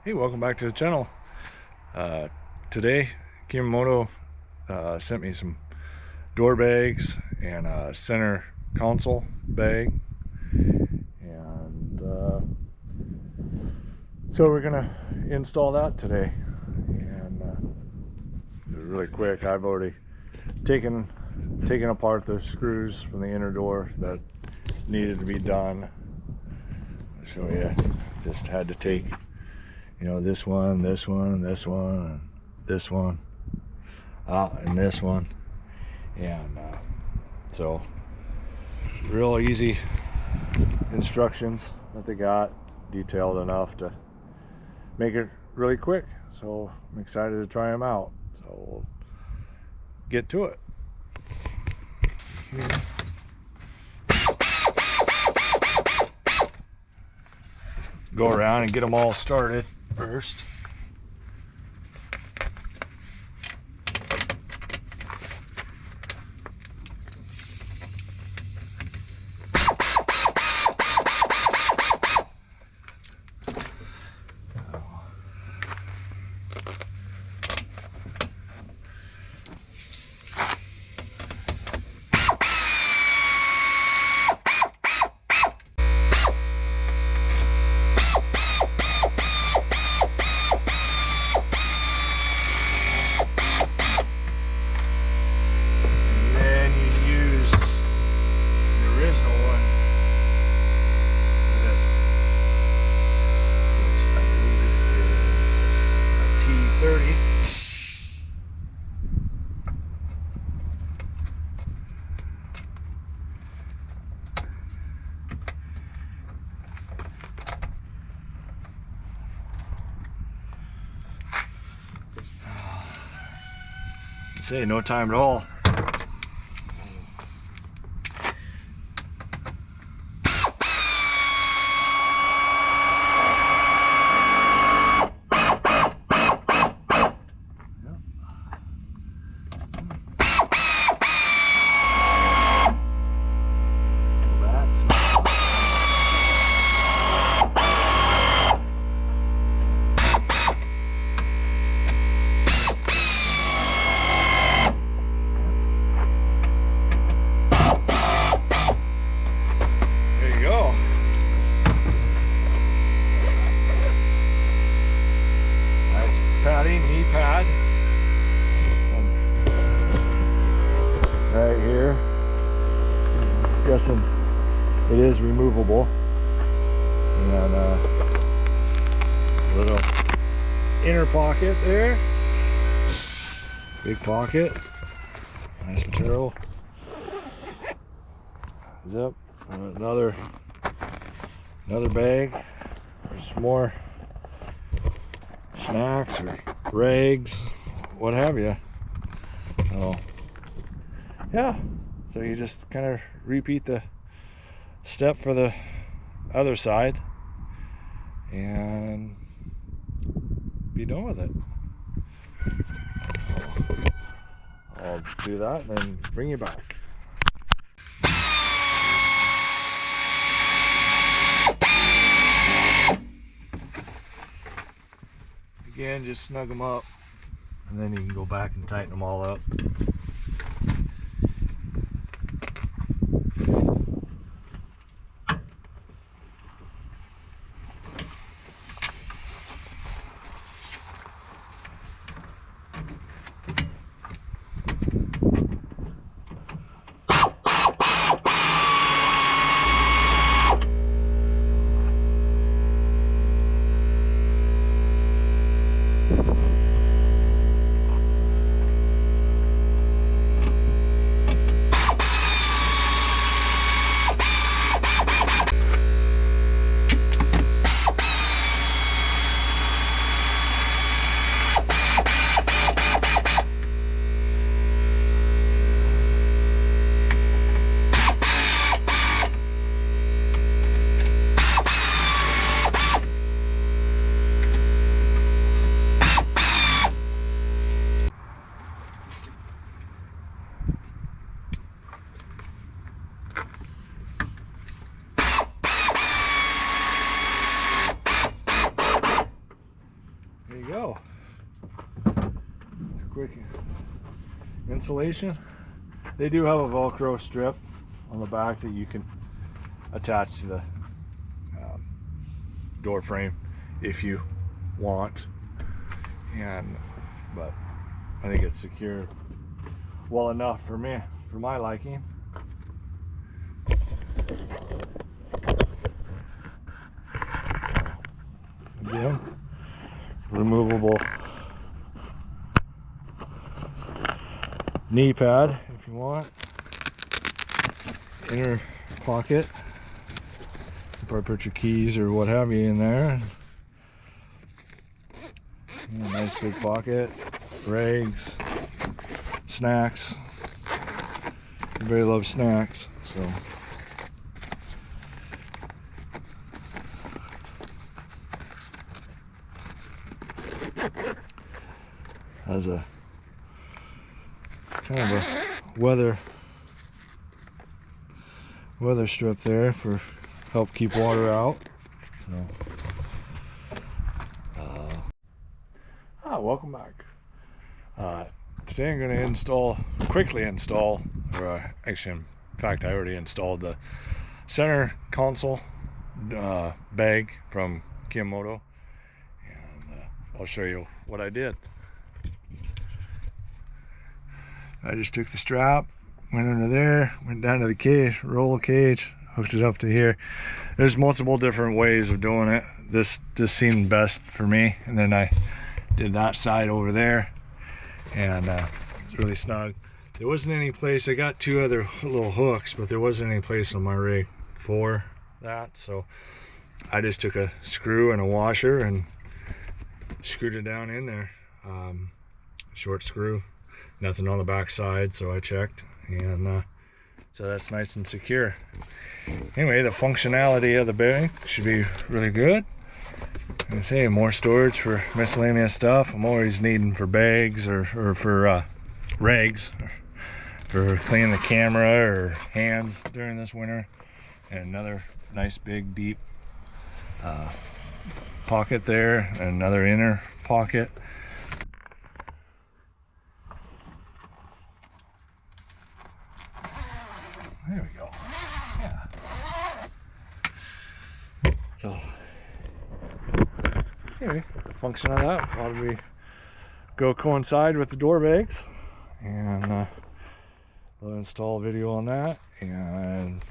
Hey, welcome back to the channel. Today, Kemimoto sent me some door bags and a center console bag, and so we're gonna install that today. And really quick, I've already taken apart the screws from the inner door that needed to be done. I'll show you. Just had to take, this one, and this one, and this one, and so real easy instructions that they got, detailed enough to make it really quick. So I'm excited to try them out. So we'll get to it. Go around and get them all started first. Say no time at all. Knee pad right here. I'm guessing it is removable, and little inner pocket there, big pocket, nice material. Zip, another bag. There's more snacks or rags, what have you. So yeah, so you just kind of repeat the step for the other side and be done with it. I'll do that and then bring you back. Again, just snug them up, and then you can go back and tighten them all up. quick insulation. They do have a Velcro strip on the back that you can attach to the door frame if you want, but I think it's secure well enough for me, for my liking. Again, removable knee pad if you want. Inner pocket. You probably put your keys or what have you in there. Yeah, nice big pocket. Rags, snacks. Everybody loves snacks, so. Has a kind of a weather strip there for help keep water out. So, welcome back. Today I'm going to quickly install, or actually, in fact, I already installed the center console bag from Kemimoto, and I'll show you what I did. I just took the strap, went under there, went down to the cage, roll cage, hooked it up to here. There's multiple different ways of doing it. This just seemed best for me, and then I did that side over there, and it's really snug. There wasn't any place, I got two other little hooks, but there wasn't any place on my rig for that, so I just took a screw and a washer and screwed it down in there. Short screw, nothing on the back side, so I checked, and so that's nice and secure. Anyway, the functionality of the bag should be really good. I say more storage for miscellaneous stuff. I'm always needing for bags or for rags, for cleaning the camera or hands during this winter. And another nice big deep pocket there, and another inner pocket. There we go. Yeah. So anyway, the function of that, how do we go coincide with the door bags, and we'll install a video on that and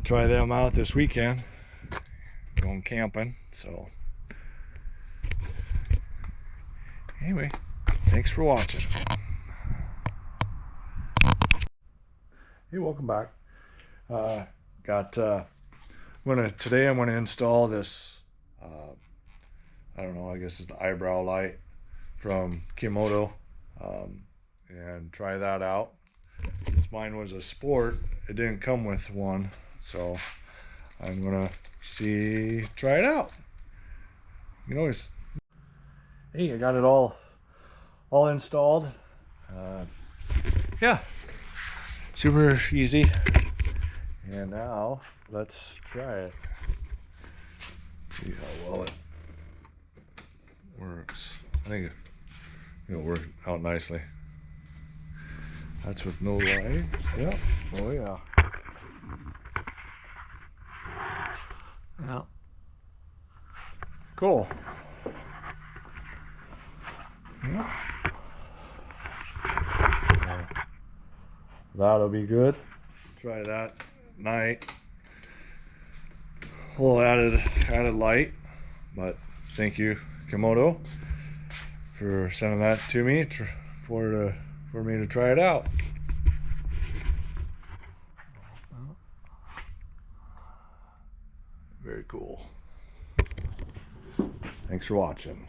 try them out this weekend. Going camping, so anyway, thanks for watching. Hey, welcome back. Today I'm gonna install this I don't know, I guess it's an eyebrow light from Kemimoto, and try that out. Since mine was a sport, it didn't come with one, so I'm gonna try it out. You can always, hey, I got it all installed. Yeah, super easy. And now let's try it. See how well it works. I think it'll work out nicely. That's with no light. Yep. Oh yeah. Yeah. Cool. Yeah. That'll be good. Try that night. A little added light, but thank you, Kemimoto, for sending that to me for me to try it out. Very cool. Thanks for watching.